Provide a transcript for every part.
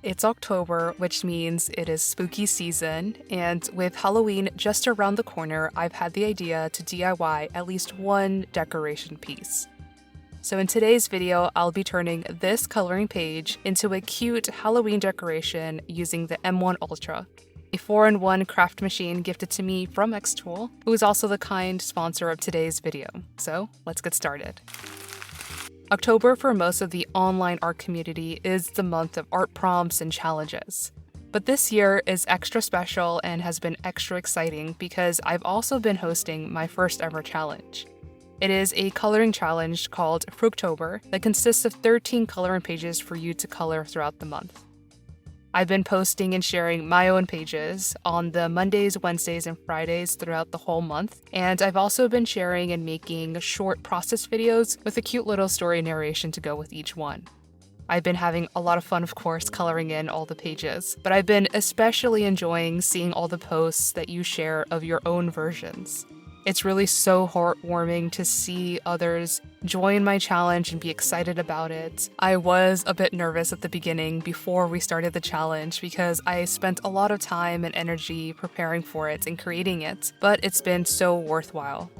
It's October, which means it is spooky season, and with Halloween just around the corner, I've had the idea to DIY at least one decoration piece. So in today's video, I'll be turning this coloring page into a cute Halloween decoration using the M1 Ultra, a 4-in-1 craft machine gifted to me from xTool, who is also the kind sponsor of today's video. So let's get started. October for most of the online art community is the month of art prompts and challenges. But this year is extra special and has been extra exciting because I've also been hosting my first ever challenge. It is a coloring challenge called Fructober that consists of 13 coloring pages for you to color throughout the month. I've been posting and sharing my own pages on the Mondays, Wednesdays, and Fridays throughout the whole month, and I've also been sharing and making short process videos with a cute little story narration to go with each one. I've been having a lot of fun, of course, coloring in all the pages, but I've been especially enjoying seeing all the posts that you share of your own versions. It's really so heartwarming to see others join my challenge and be excited about it. I was a bit nervous at the beginning before we started the challenge because I spent a lot of time and energy preparing for it and creating it, but it's been so worthwhile.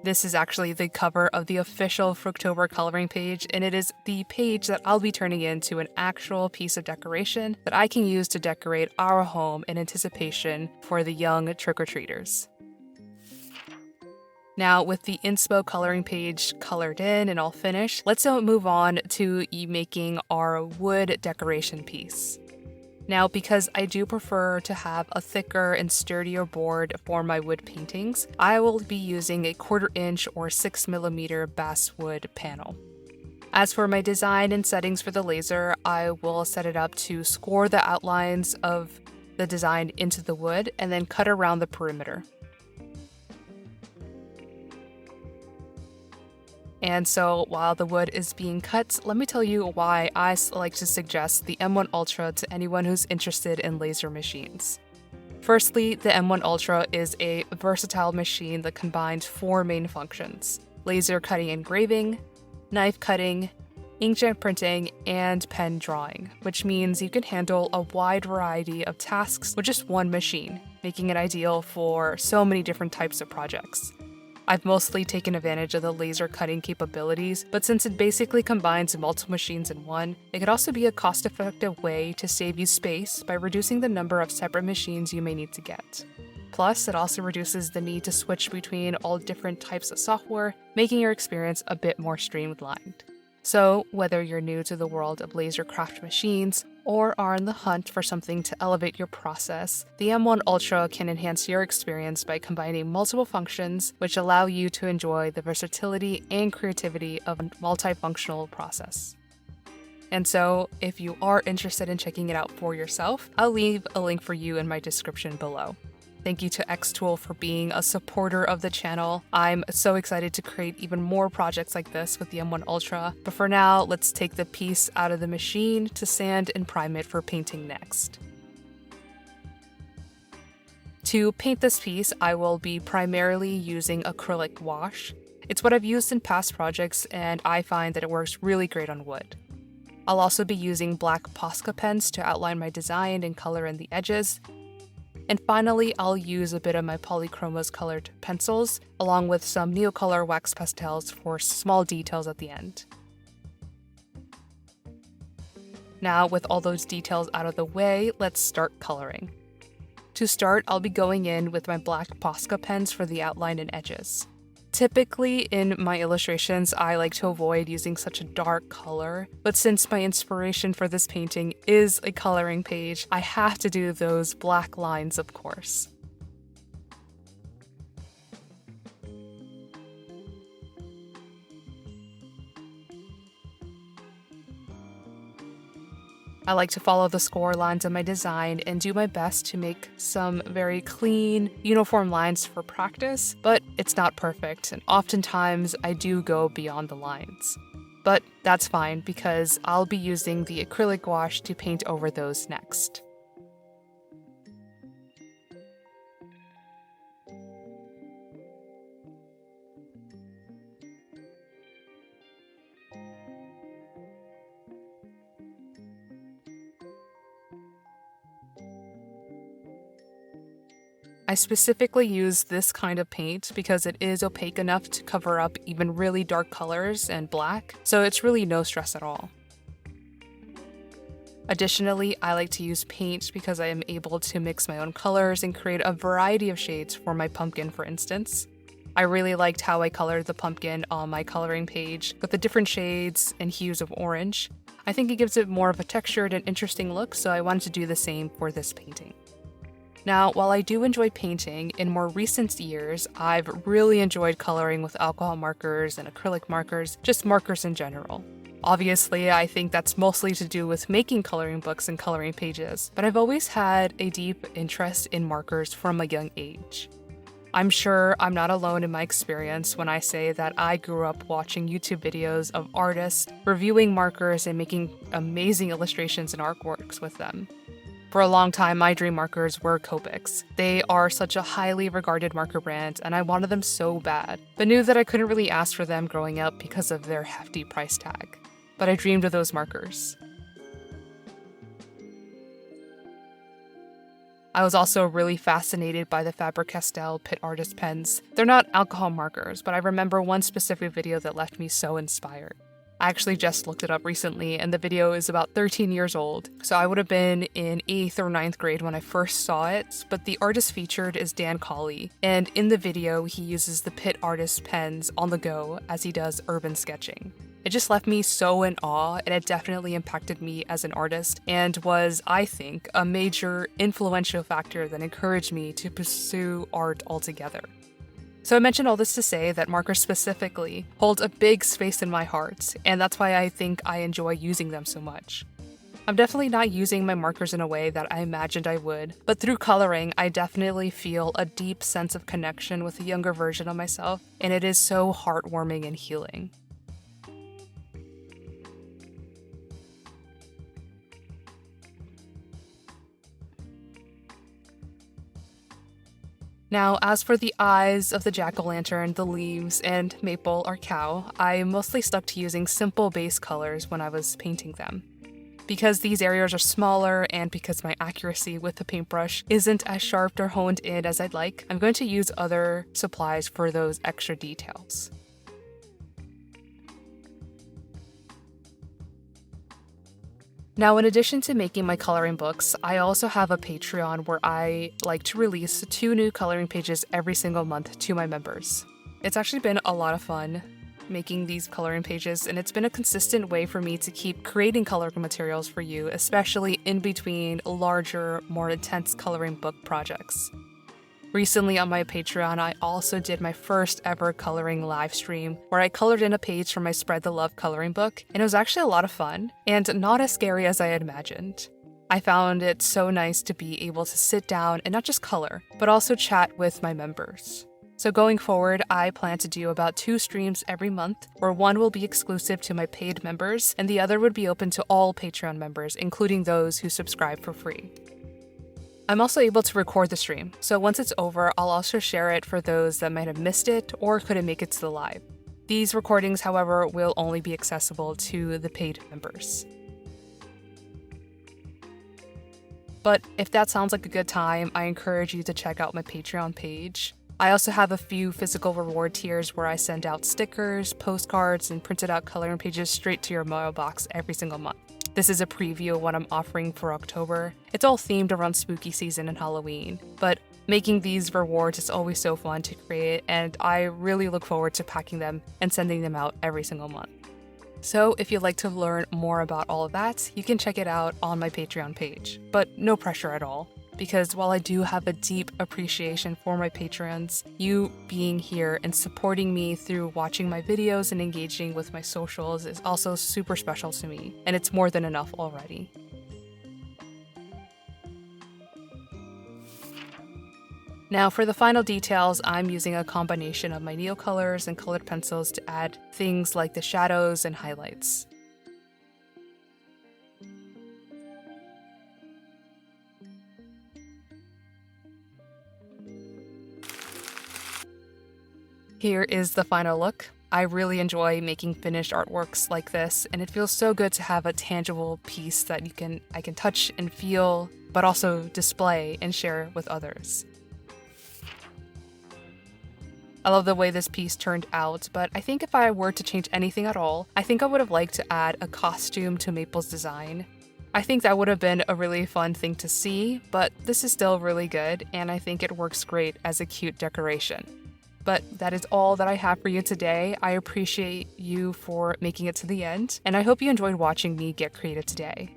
This is actually the cover of the official Fructober coloring page, and it is the page that I'll be turning into an actual piece of decoration that I can use to decorate our home in anticipation for the young trick-or-treaters. Now, with the inspo coloring page colored in and all finished, let's now move on to making our wood decoration piece. Now, because I do prefer to have a thicker and sturdier board for my wood paintings, I will be using a 1/4 inch or 6mm basswood panel. As for my design and settings for the laser, I will set it up to score the outlines of the design into the wood and then cut around the perimeter. And so while the wood is being cut, let me tell you why I like to suggest the M1 Ultra to anyone who's interested in laser machines. Firstly, the M1 Ultra is a versatile machine that combines 4 main functions: laser cutting and engraving, knife cutting, inkjet printing, and pen drawing, which means you can handle a wide variety of tasks with just one machine, making it ideal for so many different types of projects. I've mostly taken advantage of the laser cutting capabilities, but since it basically combines multiple machines in one, it could also be a cost-effective way to save you space by reducing the number of separate machines you may need to get. Plus, it also reduces the need to switch between all different types of software, making your experience a bit more streamlined. So, whether you're new to the world of laser craft machines or are on the hunt for something to elevate your process, the M1 Ultra can enhance your experience by combining multiple functions which allow you to enjoy the versatility and creativity of a multifunctional process. And so, if you are interested in checking it out for yourself, I'll leave a link for you in my description below. Thank you to xTool for being a supporter of the channel. I'm so excited to create even more projects like this with the M1 Ultra, but for now, let's take the piece out of the machine to sand and prime it for painting next. To paint this piece, I will be primarily using acrylic wash. It's what I've used in past projects, and I find that it works really great on wood. I'll also be using black Posca pens to outline my design and color in the edges. And finally, I'll use a bit of my Polychromos colored pencils, along with some Neocolor wax pastels for small details at the end. Now, with all those details out of the way, let's start coloring. To start, I'll be going in with my black Posca pens for the outline and edges. Typically, in my illustrations, I like to avoid using such a dark color, but since my inspiration for this painting is a coloring page, I have to do those black lines, of course. I like to follow the score lines of my design and do my best to make some very clean, uniform lines for practice, but it's not perfect, and oftentimes I do go beyond the lines. But that's fine because I'll be using the acrylic wash to paint over those next. I specifically use this kind of paint because it is opaque enough to cover up even really dark colors and black, so it's really no stress at all. Additionally, I like to use paint because I am able to mix my own colors and create a variety of shades for my pumpkin, for instance. I really liked how I colored the pumpkin on my coloring page with the different shades and hues of orange. I think it gives it more of a textured and interesting look, so I wanted to do the same for this painting. Now, while I do enjoy painting, in more recent years, I've really enjoyed coloring with alcohol markers and acrylic markers, just markers in general. Obviously, I think that's mostly to do with making coloring books and coloring pages, but I've always had a deep interest in markers from a young age. I'm sure I'm not alone in my experience when I say that I grew up watching YouTube videos of artists reviewing markers and making amazing illustrations and artworks with them. For a long time, my dream markers were Copics. They are such a highly regarded marker brand, and I wanted them so bad, but knew that I couldn't really ask for them growing up because of their hefty price tag. But I dreamed of those markers. I was also really fascinated by the Faber-Castell Pit Artist pens. They're not alcohol markers, but I remember one specific video that left me so inspired. I actually just looked it up recently, and the video is about 13 years old, so I would have been in 8th or 9th grade when I first saw it, but the artist featured is Dan Colley, and in the video he uses the Pit Artist pens on the go as he does urban sketching. It just left me so in awe, and it definitely impacted me as an artist and was, I think, a major influential factor that encouraged me to pursue art altogether. So I mentioned all this to say that markers specifically hold a big space in my heart, and that's why I think I enjoy using them so much. I'm definitely not using my markers in a way that I imagined I would, but through coloring, I definitely feel a deep sense of connection with a younger version of myself, and it is so heartwarming and healing. Now, as for the eyes of the jack-o'-lantern, the leaves, and maple or cow, I mostly stuck to using simple base colors when I was painting them. Because these areas are smaller and because my accuracy with the paintbrush isn't as sharp or honed in as I'd like, I'm going to use other supplies for those extra details. Now, in addition to making my coloring books, I also have a Patreon where I like to release 2 new coloring pages every single month to my members. It's actually been a lot of fun making these coloring pages, and it's been a consistent way for me to keep creating coloring materials for you, especially in between larger, more intense coloring book projects. Recently on my Patreon, I also did my first ever coloring live stream where I colored in a page from my Spread the Love coloring book, and it was actually a lot of fun and not as scary as I had imagined. I found it so nice to be able to sit down and not just color, but also chat with my members. So going forward, I plan to do about 2 streams every month, where one will be exclusive to my paid members and the other would be open to all Patreon members, including those who subscribe for free. I'm also able to record the stream, so once it's over, I'll also share it for those that might have missed it or couldn't make it to the live. These recordings, however, will only be accessible to the paid members. But if that sounds like a good time, I encourage you to check out my Patreon page. I also have a few physical reward tiers where I send out stickers, postcards, and printed out coloring pages straight to your mailbox every single month. This is a preview of what I'm offering for October. It's all themed around spooky season and Halloween, but making these rewards is always so fun to create, and I really look forward to packing them and sending them out every single month. So if you'd like to learn more about all of that, you can check it out on my Patreon page, but no pressure at all. Because while I do have a deep appreciation for my patrons, you being here and supporting me through watching my videos and engaging with my socials is also super special to me, and it's more than enough already. Now for the final details, I'm using a combination of my Neocolors and colored pencils to add things like the shadows and highlights. Here is the final look. I really enjoy making finished artworks like this, and it feels so good to have a tangible piece that I can touch and feel, but also display and share with others. I love the way this piece turned out, but I think if I were to change anything at all, I think I would have liked to add a costume to Maple's design. I think that would have been a really fun thing to see, but this is still really good, and I think it works great as a cute decoration. But that is all that I have for you today. I appreciate you for making it to the end, and I hope you enjoyed watching me get creative today.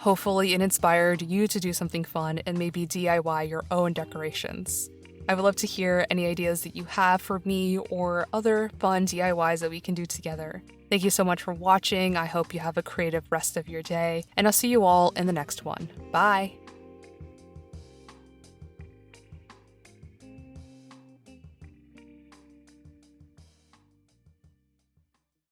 Hopefully it inspired you to do something fun and maybe DIY your own decorations. I would love to hear any ideas that you have for me or other fun DIYs that we can do together. Thank you so much for watching. I hope you have a creative rest of your day, and I'll see you all in the next one. Bye!